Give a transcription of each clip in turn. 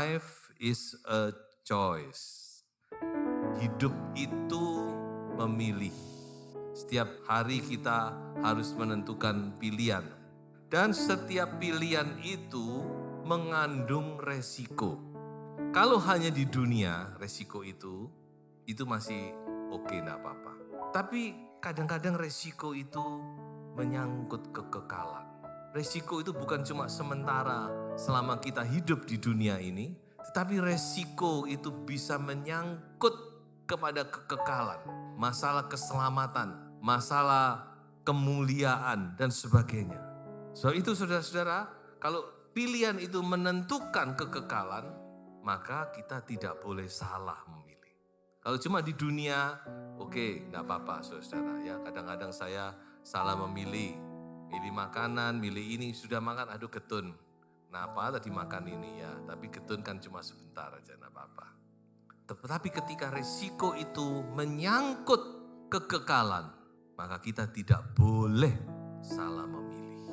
Life is a choice. Hidup itu memilih. Setiap hari kita harus menentukan pilihan. Dan setiap pilihan itu mengandung resiko. Kalau hanya di dunia resiko itu masih oke, enggak apa-apa. Tapi kadang-kadang resiko itu menyangkut kekekalan. Resiko itu bukan cuma sementara selama kita hidup di dunia ini, tetapi resiko itu bisa menyangkut kepada kekekalan, masalah keselamatan, masalah kemuliaan, dan sebagainya. So itu saudara-saudara, kalau pilihan itu menentukan kekekalan, maka kita tidak boleh salah memilih. Kalau cuma di dunia, oke, enggak apa-apa saudara ya. Kadang-kadang saya salah memilih makanan, milih ini, sudah makan, aduh getun. Kenapa tadi makan ini ya, tapi getun kan cuma sebentar aja, enggak apa-apa. Tetapi ketika resiko itu menyangkut kekekalan, maka kita tidak boleh salah memilih.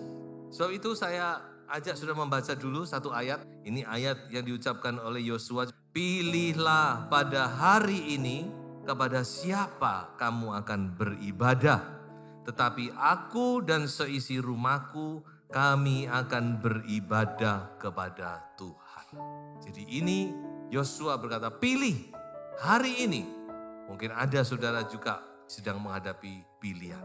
So itu saya ajak sudah membaca dulu satu ayat. Ini ayat yang diucapkan oleh Yosua. Pilihlah pada hari ini kepada siapa kamu akan beribadah. Tetapi aku dan seisi rumahku, kami akan beribadah kepada Tuhan. Jadi ini Yosua berkata, pilih hari ini. Mungkin ada saudara juga sedang menghadapi pilihan.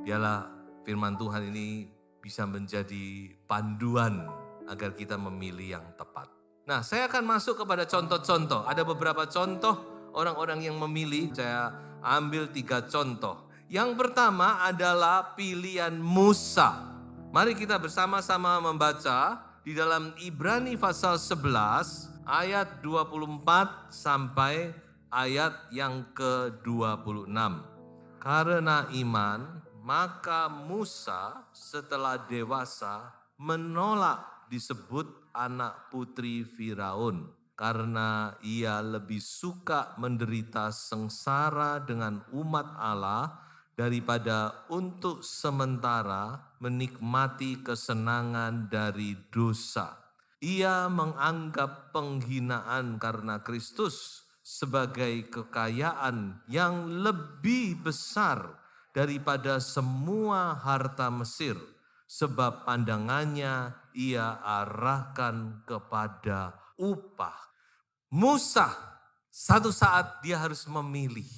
Biarlah firman Tuhan ini bisa menjadi panduan agar kita memilih yang tepat. Nah, saya akan masuk kepada contoh-contoh. Ada beberapa contoh orang-orang yang memilih. Saya ambil 3 contoh. Yang pertama adalah pilihan Musa. Mari kita bersama-sama membaca di dalam Ibrani pasal 11 ayat 24 sampai ayat yang ke-26. Karena iman, maka Musa setelah dewasa menolak disebut anak putri Firaun karena ia lebih suka menderita sengsara dengan umat Allah daripada untuk sementara menikmati kesenangan dari dosa. Ia menganggap penghinaan karena Kristus sebagai kekayaan yang lebih besar daripada semua harta Mesir, sebab pandangannya ia arahkan kepada upah. Musa, satu saat dia harus memilih.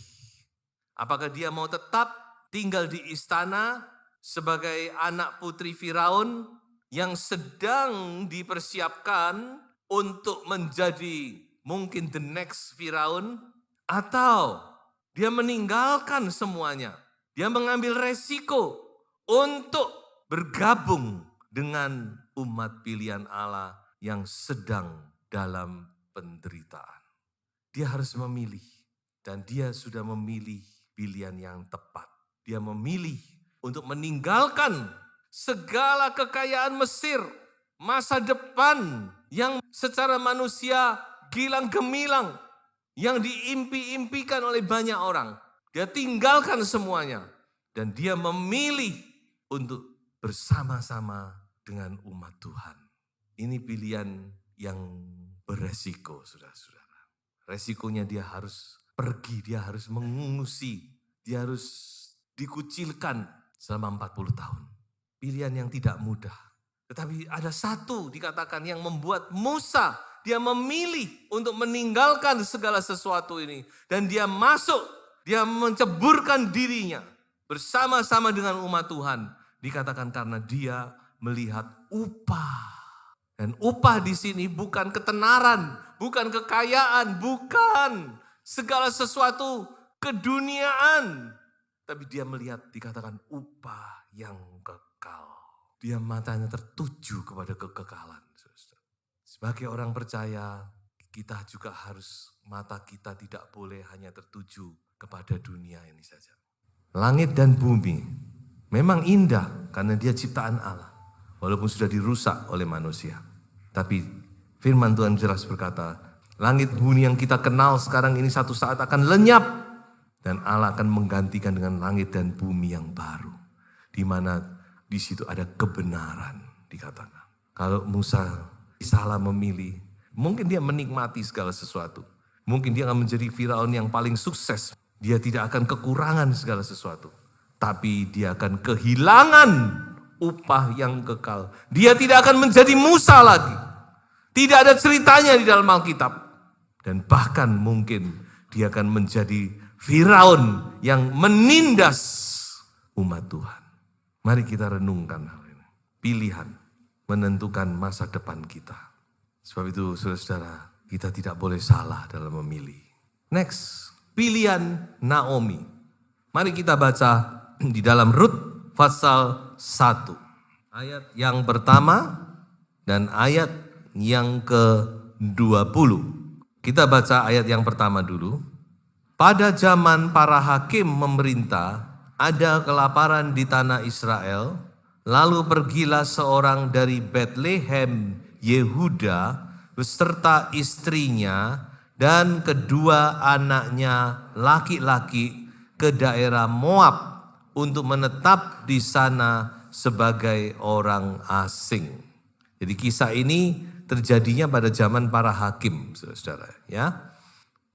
Apakah dia mau tetap tinggal di istana sebagai anak putri Firaun yang sedang dipersiapkan untuk menjadi mungkin the next Firaun, atau dia meninggalkan semuanya. Dia mengambil resiko untuk bergabung dengan umat pilihan Allah yang sedang dalam penderitaan. Dia harus memilih, dan dia sudah memilih pilihan yang tepat. Dia memilih untuk meninggalkan segala kekayaan Mesir, masa depan yang secara manusia gilang gemilang, yang diimpi-impikan oleh banyak orang. Dia tinggalkan semuanya dan dia memilih untuk bersama-sama dengan umat Tuhan. Ini pilihan yang beresiko, saudara-saudara. Resikonya dia harus pergi, dia harus mengungsi, dia harus dikucilkan selama 40 tahun. Pilihan yang tidak mudah. Tetapi ada satu dikatakan yang membuat Musa, dia memilih untuk meninggalkan segala sesuatu ini. Dan dia masuk, dia menceburkan dirinya bersama-sama dengan umat Tuhan. Dikatakan karena dia melihat upah. Dan upah di sini bukan ketenaran, bukan kekayaan, bukan segala sesuatu keduniaan. Tapi dia melihat dikatakan upah yang kekal. Dia matanya tertuju kepada kekekalan. Sebagai orang percaya, kita juga harus, mata kita tidak boleh hanya tertuju kepada dunia ini saja. Langit dan bumi memang indah karena dia ciptaan Allah, walaupun sudah dirusak oleh manusia. Tapi firman Tuhan jelas berkata, langit bumi yang kita kenal sekarang ini satu saat akan lenyap, dan Allah akan menggantikan dengan langit dan bumi yang baru, di mana di situ ada kebenaran dikatakan. Kalau Musa salah memilih, Mungkin dia menikmati segala sesuatu. Mungkin dia akan menjadi Firaun yang paling sukses. Dia tidak akan kekurangan segala sesuatu. Tapi dia akan kehilangan upah yang kekal. Dia tidak akan menjadi Musa lagi. Tidak ada ceritanya di dalam Alkitab. Dan bahkan mungkin dia akan menjadi Firaun yang menindas umat Tuhan. Mari kita renungkan hal ini. Pilihan menentukan masa depan kita. Sebab itu saudara-saudara, kita tidak boleh salah dalam memilih. Next, pilihan Naomi. Mari kita baca di dalam Rut pasal 1. Ayat yang pertama dan ayat yang ke-20. Kita baca ayat yang pertama dulu. Pada zaman para hakim memerintah, ada kelaparan di tanah Israel, lalu pergilah seorang dari Betlehem, Yehuda, beserta istrinya dan kedua anaknya laki-laki ke daerah Moab untuk menetap di sana sebagai orang asing. Jadi kisah ini terjadinya pada zaman para hakim, saudara-saudara, ya.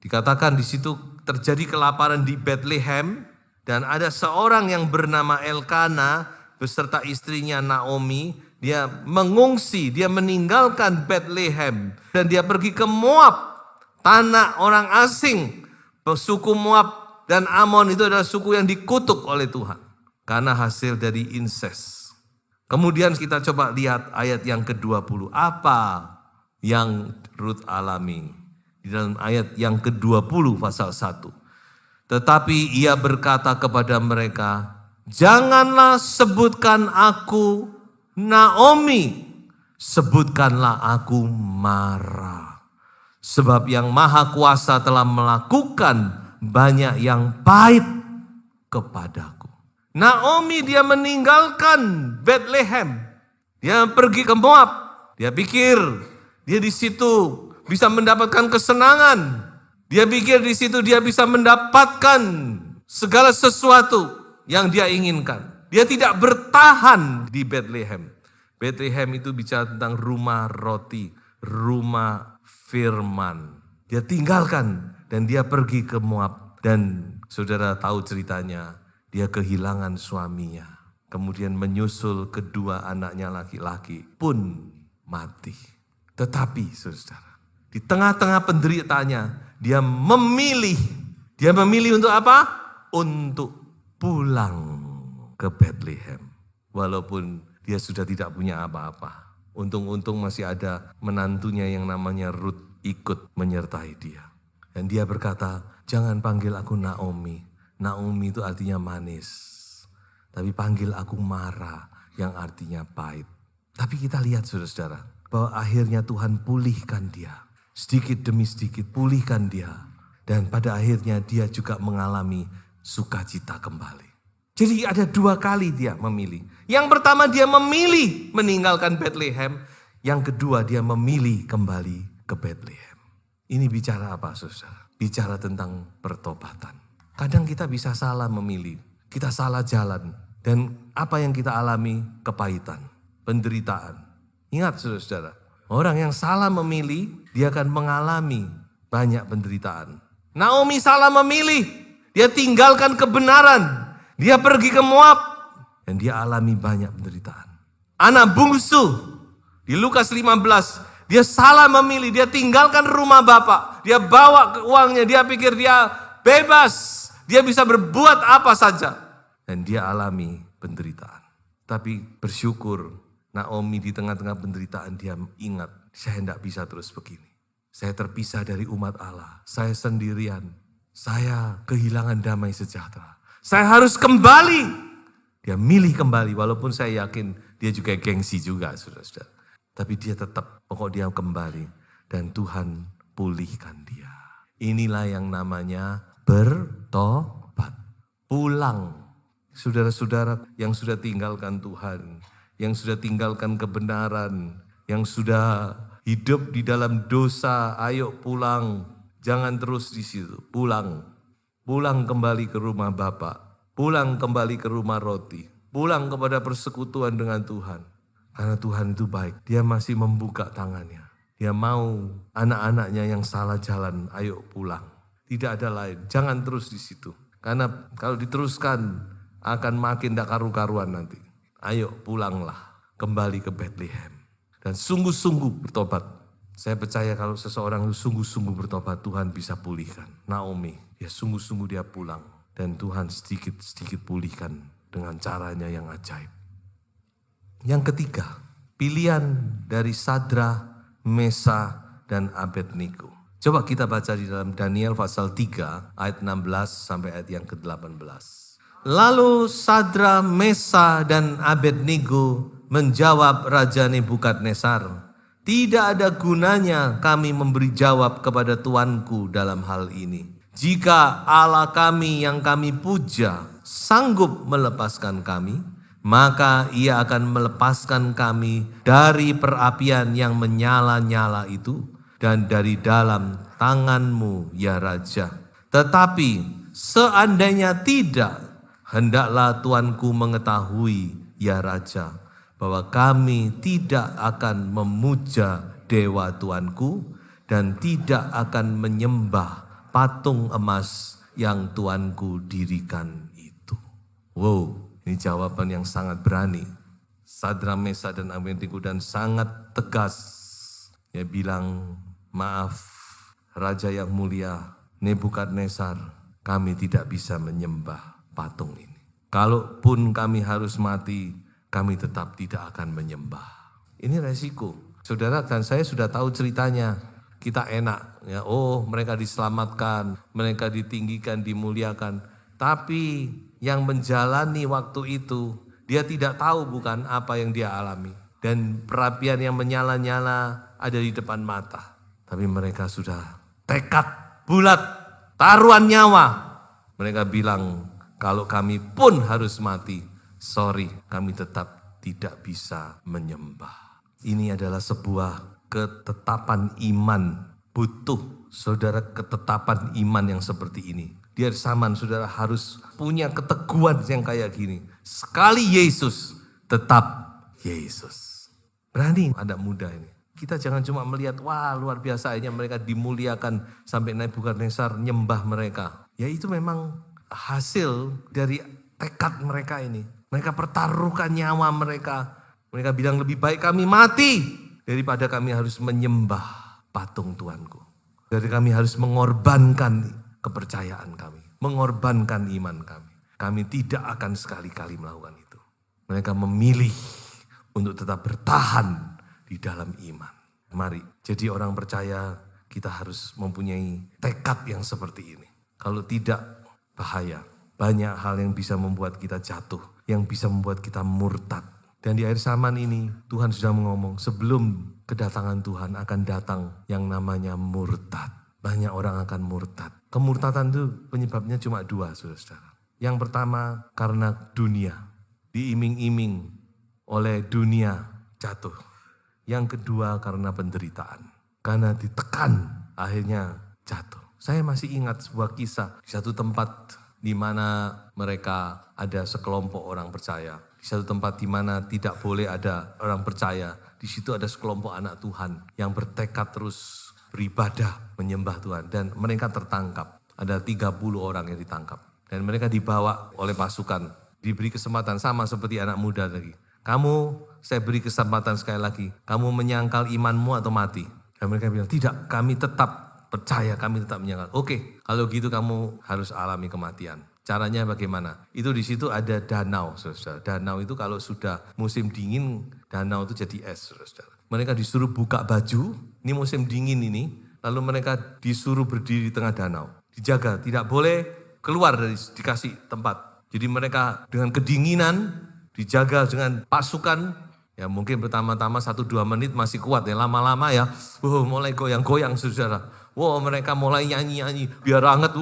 Dikatakan di situ terjadi kelaparan di Betlehem dan ada seorang yang bernama Elkana beserta istrinya Naomi. Dia mengungsi, dia meninggalkan Betlehem dan dia pergi ke Moab, tanah orang asing. Suku Moab dan Amon itu adalah suku yang dikutuk oleh Tuhan karena hasil dari inses. Kemudian kita coba lihat ayat yang ke-20. Apa yang Rut alami? Di dalam ayat yang ke-20 pasal 1. Tetapi ia berkata kepada mereka, janganlah sebutkan aku Naomi, sebutkanlah aku Mara. Sebab yang Maha Kuasa telah melakukan banyak yang pahit kepadaku. Naomi dia meninggalkan Betlehem. Dia pergi ke Moab. Dia pikir dia di situ bisa mendapatkan kesenangan. Dia pikir di situ dia bisa mendapatkan segala sesuatu yang dia inginkan. Dia tidak bertahan di Betlehem. Betlehem itu bicara tentang rumah roti, rumah firman. Dia tinggalkan dan dia pergi ke Moab. Dan saudara tahu ceritanya, dia kehilangan suaminya. Kemudian menyusul kedua anaknya laki-laki pun mati. Tetapi saudara, di tengah-tengah penderitaannya, dia memilih. Dia memilih untuk apa? Untuk pulang ke Betlehem. Walaupun dia sudah tidak punya apa-apa. Untung-untung masih ada menantunya yang namanya Rut ikut menyertai dia. Dan dia berkata, jangan panggil aku Naomi. Naomi itu artinya manis. Tapi panggil aku Mara yang artinya pahit. Tapi kita lihat saudara-saudara, bahwa akhirnya Tuhan pulihkan dia. Sedikit demi sedikit pulihkan dia. Dan pada akhirnya dia juga mengalami sukacita kembali. Jadi ada dua kali dia memilih. Yang pertama dia memilih meninggalkan Betlehem. Yang kedua dia memilih kembali ke Betlehem. Ini bicara apa saudara? Bicara tentang pertobatan. Kadang kita bisa salah memilih. Kita salah jalan. Dan apa yang kita alami? Kepahitan, penderitaan. Ingat saudara-saudara. Orang yang salah memilih, dia akan mengalami banyak penderitaan. Naomi salah memilih. Dia tinggalkan kebenaran. Dia pergi ke Moab. Dan dia alami banyak penderitaan. Anak bungsu di Lukas 15. Dia salah memilih. Dia tinggalkan rumah bapak. Dia bawa uangnya. Dia pikir dia bebas. Dia bisa berbuat apa saja. Dan dia alami penderitaan. Tapi bersyukur Naomi di tengah-tengah penderitaan dia ingat, saya tidak bisa terus begini. Saya terpisah dari umat Allah. Saya sendirian. Saya kehilangan damai sejahtera. Saya harus kembali. Dia milih kembali walaupun saya yakin dia juga gengsi juga saudara-saudara. Tapi dia tetap pokok dia kembali. Dan Tuhan pulihkan dia. Inilah yang namanya bertobat. Pulang. Saudara-saudara yang sudah tinggalkan Tuhan. Yang sudah tinggalkan kebenaran, yang sudah hidup di dalam dosa, ayo pulang. Jangan terus di situ, pulang. Pulang kembali ke rumah Bapa, pulang kembali ke rumah roti, pulang kepada persekutuan dengan Tuhan. Karena Tuhan itu baik, dia masih membuka tangannya. Dia mau anak-anaknya yang salah jalan, ayo pulang. Tidak ada lain, jangan terus di situ. Karena kalau diteruskan akan makin tidak karu-karuan nanti. Ayo pulanglah, kembali ke Bethlehem. Dan sungguh-sungguh bertobat. Saya percaya kalau seseorang sungguh-sungguh bertobat, Tuhan bisa pulihkan. Naomi, ya sungguh-sungguh dia pulang. Dan Tuhan sedikit-sedikit pulihkan dengan caranya yang ajaib. Yang ketiga, pilihan dari Sadra, Mesa, dan Abednego. Coba kita baca di dalam Daniel pasal 3 ayat 16 sampai ayat yang ke-18. Lalu Sadra, Mesa, dan Abednego menjawab Raja Nebukadnezar, tidak ada gunanya kami memberi jawab kepada tuanku dalam hal ini. Jika Allah kami yang kami puja sanggup melepaskan kami, maka ia akan melepaskan kami dari perapian yang menyala-nyala itu dan dari dalam tanganmu ya Raja. Tetapi seandainya tidak, hendaklah tuanku mengetahui ya Raja, bahwa kami tidak akan memuja dewa tuanku dan tidak akan menyembah patung emas yang tuanku dirikan itu. Wow, ini jawaban yang sangat berani. Sadra, Mesa, dan Abednego dan sangat tegas. Dia bilang, maaf Raja yang mulia Nebukadnezar, kami tidak bisa menyembah patung ini. Kalaupun kami harus mati, kami tetap tidak akan menyembah. Ini resiko. Saudara dan saya sudah tahu ceritanya. Kita enak, ya. Oh, mereka diselamatkan, mereka ditinggikan, dimuliakan. Tapi yang menjalani waktu itu, dia tidak tahu bukan apa yang dia alami. Dan perapian yang menyala-nyala ada di depan mata. Tapi mereka sudah tekad bulat, taruhan nyawa. Mereka bilang, kalau kami pun harus mati, sorry, kami tetap tidak bisa menyembah. Ini adalah sebuah ketetapan iman. Butuh saudara ketetapan iman yang seperti ini. Di hari zaman saudara harus punya keteguhan yang kayak gini. Sekali Yesus, tetap Yesus. Berani anak muda ini. Kita jangan cuma melihat, wah luar biasa aja mereka dimuliakan sampai Nebukadnezar nyembah mereka. Ya itu memang hasil dari tekad mereka ini. Mereka pertaruhkan nyawa mereka. Mereka bilang lebih baik kami mati daripada kami harus menyembah patung Tuanku. Dari kami harus mengorbankan kepercayaan kami. Mengorbankan iman kami. Kami tidak akan sekali-kali melakukan itu. Mereka memilih untuk tetap bertahan di dalam iman. Mari, jadi orang percaya kita harus mempunyai tekad yang seperti ini. Kalau tidak, bahaya. Banyak hal yang bisa membuat kita jatuh. Yang bisa membuat kita murtad. Dan di akhir zaman ini Tuhan sudah mengomong sebelum kedatangan Tuhan akan datang yang namanya murtad. Banyak orang akan murtad. Kemurtadan itu penyebabnya cuma dua, saudara-saudara. Yang pertama karena dunia. Diiming-iming oleh dunia jatuh. Yang kedua karena penderitaan. Karena ditekan akhirnya jatuh. Saya masih ingat sebuah kisah di satu tempat di mana mereka ada sekelompok orang percaya. Di satu tempat di mana tidak boleh ada orang percaya. Di situ ada sekelompok anak Tuhan yang bertekad terus beribadah menyembah Tuhan. Dan mereka tertangkap. Ada 30 orang yang ditangkap. Dan mereka dibawa oleh pasukan. Diberi kesempatan sama seperti anak muda lagi. Kamu, saya beri kesempatan sekali lagi. Kamu menyangkal imanmu atau mati? Dan mereka bilang, tidak, kami tetap percaya, kami tetap menyangkal. Oke, kalau gitu kamu harus alami kematian. Caranya bagaimana? Itu di situ ada danau, saudara. Danau itu kalau sudah musim dingin, danau itu jadi es, saudara. Mereka disuruh buka baju, ini musim dingin ini, lalu mereka disuruh berdiri di tengah danau. Dijaga, tidak boleh keluar dari dikasih tempat. Jadi mereka dengan kedinginan, dijaga dengan pasukan, ya mungkin pertama-tama 1-2 menit masih kuat ya, lama-lama ya, mulai goyang-goyang saudara. Mereka mulai nyanyi-nyanyi, biar hangat,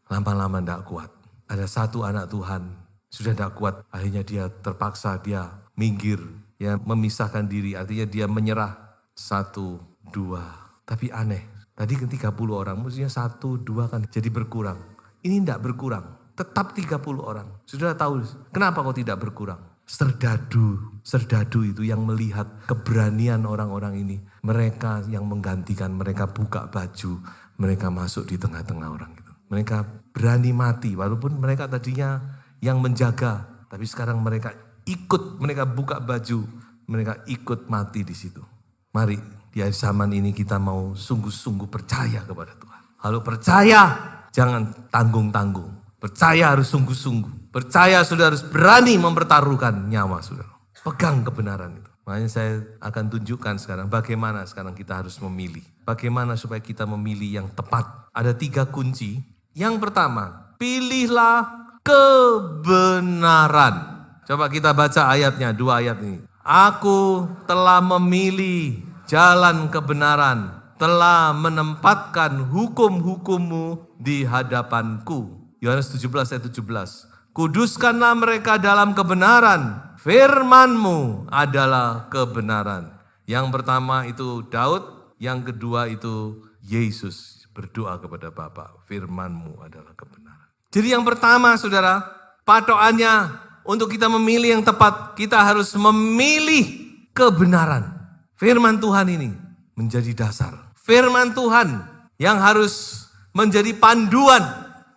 lama-lama tidak kuat. Ada satu anak Tuhan, sudah tidak kuat, akhirnya dia terpaksa, dia minggir, ya memisahkan diri, artinya dia menyerah. 1, 2, tapi aneh, tadi kan 30 orang, mestinya 1, 2 kan jadi berkurang. Ini tidak berkurang, tetap 30 orang. Sudah tahu, kenapa kok tidak berkurang? Serdadu itu yang melihat keberanian orang-orang ini. Mereka yang menggantikan, mereka buka baju, mereka masuk di tengah-tengah orang itu. Mereka berani mati, walaupun mereka tadinya yang menjaga, tapi sekarang mereka ikut, mereka buka baju, mereka ikut mati di situ. Mari di zaman ini kita mau sungguh-sungguh percaya kepada Tuhan. Kalau percaya, jangan tanggung-tanggung. Percaya harus sungguh-sungguh. Percaya sudah harus berani mempertaruhkan nyawa saudara. Pegang kebenaran itu. Makanya saya akan tunjukkan sekarang bagaimana sekarang kita harus memilih. Bagaimana supaya kita memilih yang tepat. Ada 3 kunci. Yang pertama, pilihlah kebenaran. Coba kita baca ayatnya, 2 ayat ini. Aku telah memilih jalan kebenaran, telah menempatkan hukum-hukummu di hadapanku. Yohanes 17 ayat 17. Kuduskanlah mereka dalam kebenaran, firman-Mu adalah kebenaran. Yang pertama itu Daud, yang kedua itu Yesus berdoa kepada Bapa, firman-Mu adalah kebenaran. Jadi yang pertama saudara, patokannya untuk kita memilih yang tepat, kita harus memilih kebenaran. Firman Tuhan ini menjadi dasar. Firman Tuhan yang harus menjadi panduan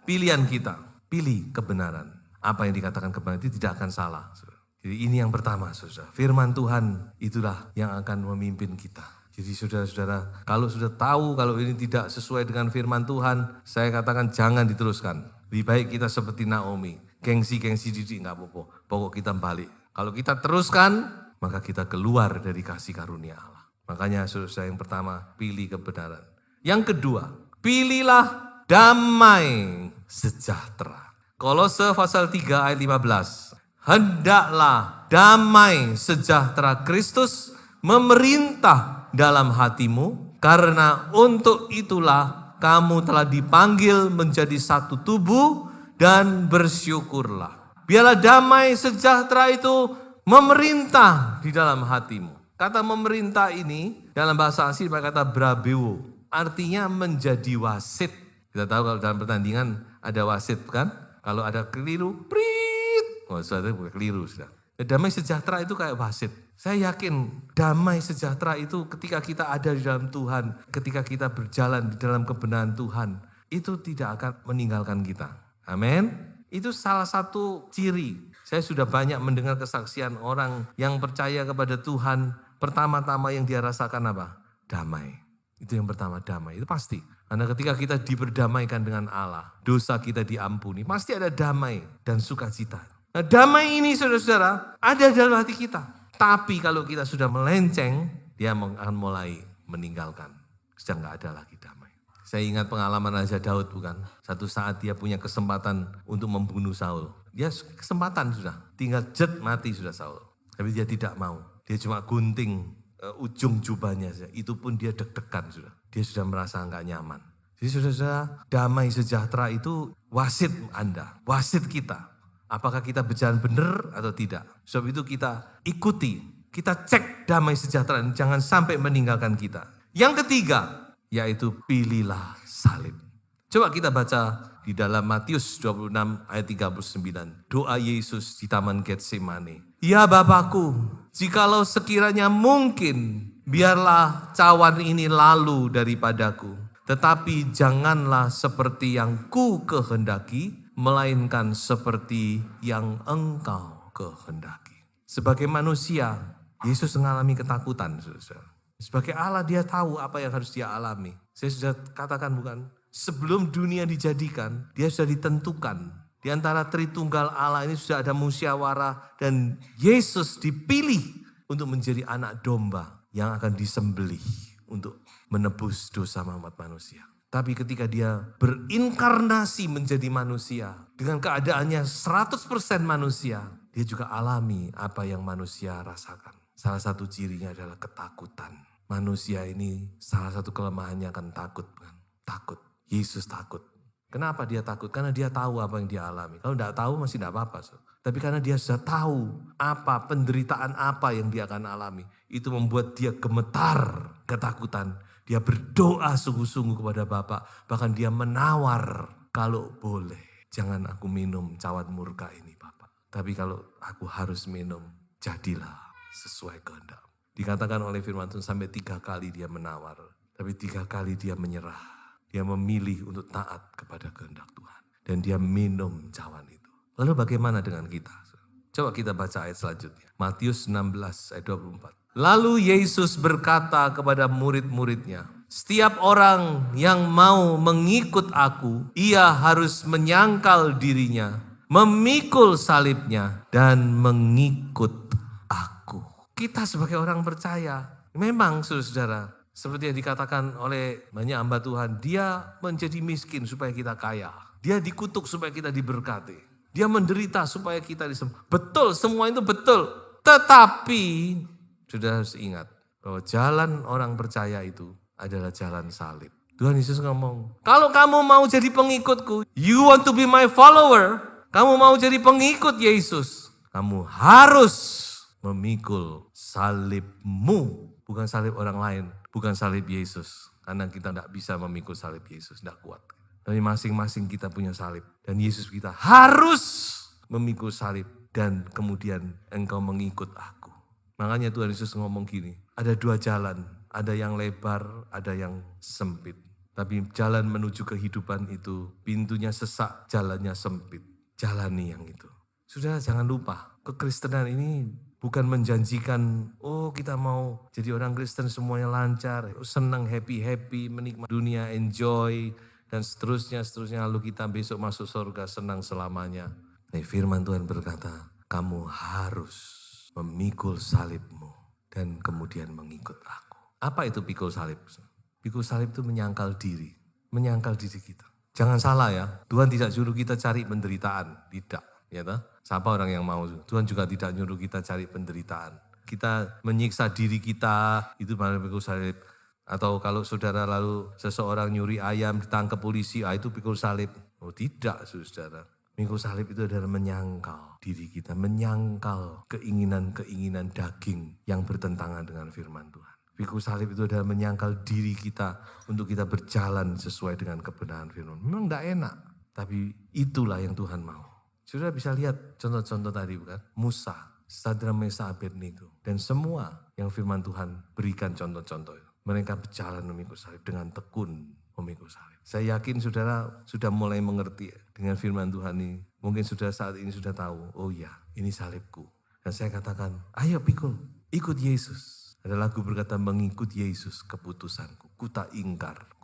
pilihan kita. Pilih kebenaran. Apa yang dikatakan kebenaran itu tidak akan salah. Jadi ini yang pertama saudara. Firman Tuhan itulah yang akan memimpin kita. Jadi saudara-saudara, kalau sudah tahu kalau ini tidak sesuai dengan firman Tuhan, saya katakan jangan diteruskan. Lebih baik kita seperti Naomi. Gengsi-gengsi didik enggak apa-apa. Pokok kita balik. Kalau kita teruskan, maka kita keluar dari kasih karunia Allah. Makanya saudara yang pertama, pilih kebenaran. Yang kedua, pilihlah damai sejahtera. Kolose pasal 3 ayat 15. Hendaklah damai sejahtera Kristus memerintah dalam hatimu, karena untuk itulah kamu telah dipanggil menjadi satu tubuh dan bersyukurlah. Biarlah damai sejahtera itu memerintah di dalam hatimu. Kata memerintah ini dalam bahasa asli pakai kata brabeo, artinya menjadi wasit. Kita tahu kalau dalam pertandingan ada wasit kan? Kalau ada keliru, prit. Oh, saudara bukan keliru, sudah. Damai sejahtera itu kayak wasit. Saya yakin damai sejahtera itu ketika kita ada di dalam Tuhan, ketika kita berjalan di dalam kebenaran Tuhan, itu tidak akan meninggalkan kita. Amin. Itu salah satu ciri. Saya sudah banyak mendengar kesaksian orang yang percaya kepada Tuhan, pertama-tama yang dia rasakan apa? Damai. Itu yang pertama, damai. Itu pasti. Karena ketika kita diberdamaikan dengan Allah, dosa kita diampuni, pasti ada damai dan sukacita. Nah, damai ini saudara-saudara ada dalam hati kita. Tapi kalau kita sudah melenceng, dia akan mulai meninggalkan. Sudah nggak ada lagi damai. Saya ingat pengalaman Raja Daud bukan? Satu saat dia punya kesempatan untuk membunuh Saul. Dia kesempatan sudah, tinggal jet mati sudah Saul. Tapi dia tidak mau. Dia cuma gunting ujung jubahnya saja. Itu pun dia deg-degan sudah. Dia sudah merasa enggak nyaman. Jadi saudara-saudara, damai sejahtera itu wasit Anda, wasit kita. Apakah kita berjalan benar atau tidak? Sebab itu kita ikuti, kita cek damai sejahtera, jangan sampai meninggalkan kita. Yang ketiga, yaitu pilihlah salib. Coba kita baca di dalam Matius 26 ayat 39. Doa Yesus di Taman Getsemani. Ya Bapakku, jikalau sekiranya mungkin, biarlah cawan ini lalu daripadaku. Tetapi janganlah seperti yang ku kehendaki, melainkan seperti yang engkau kehendaki. Sebagai manusia, Yesus mengalami ketakutan. Sebagai Allah dia tahu apa yang harus dia alami. Saya sudah katakan bukan, sebelum dunia dijadikan, dia sudah ditentukan. Di antara Tritunggal Allah ini sudah ada musyawarah dan Yesus dipilih untuk menjadi anak domba yang akan disembelih untuk menebus dosa umat manusia. Tapi ketika dia berinkarnasi menjadi manusia, dengan keadaannya 100% manusia, dia juga alami apa yang manusia rasakan. Salah satu cirinya adalah ketakutan. Manusia ini salah satu kelemahannya akan takut. Takut. Yesus takut. Kenapa dia takut? Karena dia tahu apa yang dia alami. Kalau tidak tahu masih tidak apa-apa. Tapi karena dia sudah tahu apa penderitaan apa yang dia akan alami. Itu membuat dia gemetar ketakutan. Dia berdoa sungguh-sungguh kepada Bapa. Bahkan dia menawar, kalau boleh jangan aku minum cawan murka ini Bapak. Tapi kalau aku harus minum, jadilah sesuai kehendak. Dikatakan oleh firman Tuhan sampai 3 kali dia menawar. Tapi 3 kali dia menyerah. Dia memilih untuk taat kepada kehendak Tuhan. Dan dia minum cawan itu. Lalu bagaimana dengan kita? Coba kita baca ayat selanjutnya. Matius 16 ayat 24. Lalu Yesus berkata kepada murid-muridnya, setiap orang yang mau mengikut aku, ia harus menyangkal dirinya, memikul salibnya, dan mengikut aku. Kita sebagai orang percaya, memang saudara, seperti yang dikatakan oleh banyak hamba Tuhan, dia menjadi miskin supaya kita kaya. Dia dikutuk supaya kita diberkati. Dia menderita supaya kita disembuhkan. Betul, semua itu betul. Tetapi, sudah harus ingat bahwa jalan orang percaya itu adalah jalan salib. Tuhan Yesus ngomong, kalau kamu mau jadi pengikutku, you want to be my follower, kamu mau jadi pengikut Yesus, kamu harus memikul salibmu. Bukan salib orang lain, bukan salib Yesus. Karena kita tidak bisa memikul salib Yesus, tidak kuat. Tapi masing-masing kita punya salib. Dan Yesus kita harus memikul salib. Dan kemudian engkau mengikut aku. Makanya Tuhan Yesus ngomong gini, ada 2 jalan. Ada yang lebar, ada yang sempit. Tapi jalan menuju kehidupan itu, pintunya sesak, jalannya sempit. Jalani yang itu. Sudah jangan lupa, kekristenan ini bukan menjanjikan, oh kita mau jadi orang Kristen semuanya lancar, senang, happy, menikmati dunia, enjoy, dan seterusnya, lalu kita besok masuk surga senang selamanya. Firman Tuhan berkata, kamu harus memikul salibmu dan kemudian mengikut aku. Apa itu pikul salib? Pikul salib itu menyangkal diri kita. Jangan salah ya, Tuhan tidak suruh kita cari penderitaan, tidak. Ya toh? Siapa orang yang mau? Tuhan juga tidak nyuruh kita cari penderitaan. Kita menyiksa diri kita, itu malah pikul salib. Atau kalau saudara lalu seseorang nyuri ayam ditangkap polisi, itu pikul salib. Oh tidak saudara. Pikul salib itu adalah menyangkal diri kita, menyangkal keinginan-keinginan daging yang bertentangan dengan firman Tuhan. Pikul salib itu adalah menyangkal diri kita untuk kita berjalan sesuai dengan kebenaran firman. Memang tidak enak, tapi itulah yang Tuhan mau. Saudara bisa lihat contoh-contoh tadi bukan? Musa, Sadra, Mesa, Abednego. Dan semua yang firman Tuhan berikan contoh-contoh. Mereka berjalan memikul salib dengan tekun memikul salib. Saya yakin saudara sudah mulai mengerti dengan firman Tuhan ini. Mungkin saudara saat ini sudah tahu, oh ya ini salibku. Dan saya katakan, ayo pikul, ikut Yesus. Ada lagu berkata, mengikut Yesus keputusanku. Kuta ingkar.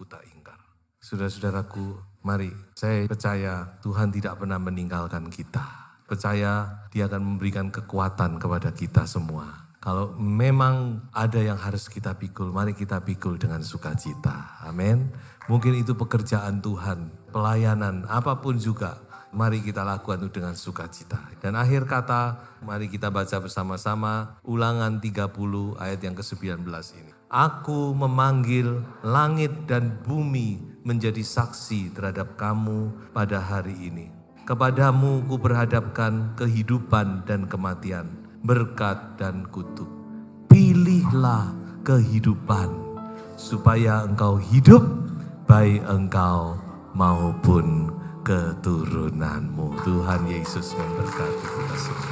Saudara-saudaraku, mari saya percaya Tuhan tidak pernah meninggalkan kita. Percaya Dia akan memberikan kekuatan kepada kita semua. Kalau memang ada yang harus kita pikul, mari kita pikul dengan sukacita. Amin. Mungkin itu pekerjaan Tuhan, pelayanan, apapun juga. Mari kita lakukan itu dengan sukacita. Dan akhir kata, mari kita baca bersama-sama Ulangan 30 ayat yang ke-19 ini. Aku memanggil langit dan bumi menjadi saksi terhadap kamu pada hari ini. Kepadamu ku perhadapkan kehidupan dan kematian, berkat dan kutuk. Pilihlah kehidupan supaya engkau hidup, baik engkau maupun keturunanmu. Tuhan Yesus memberkati kita semua.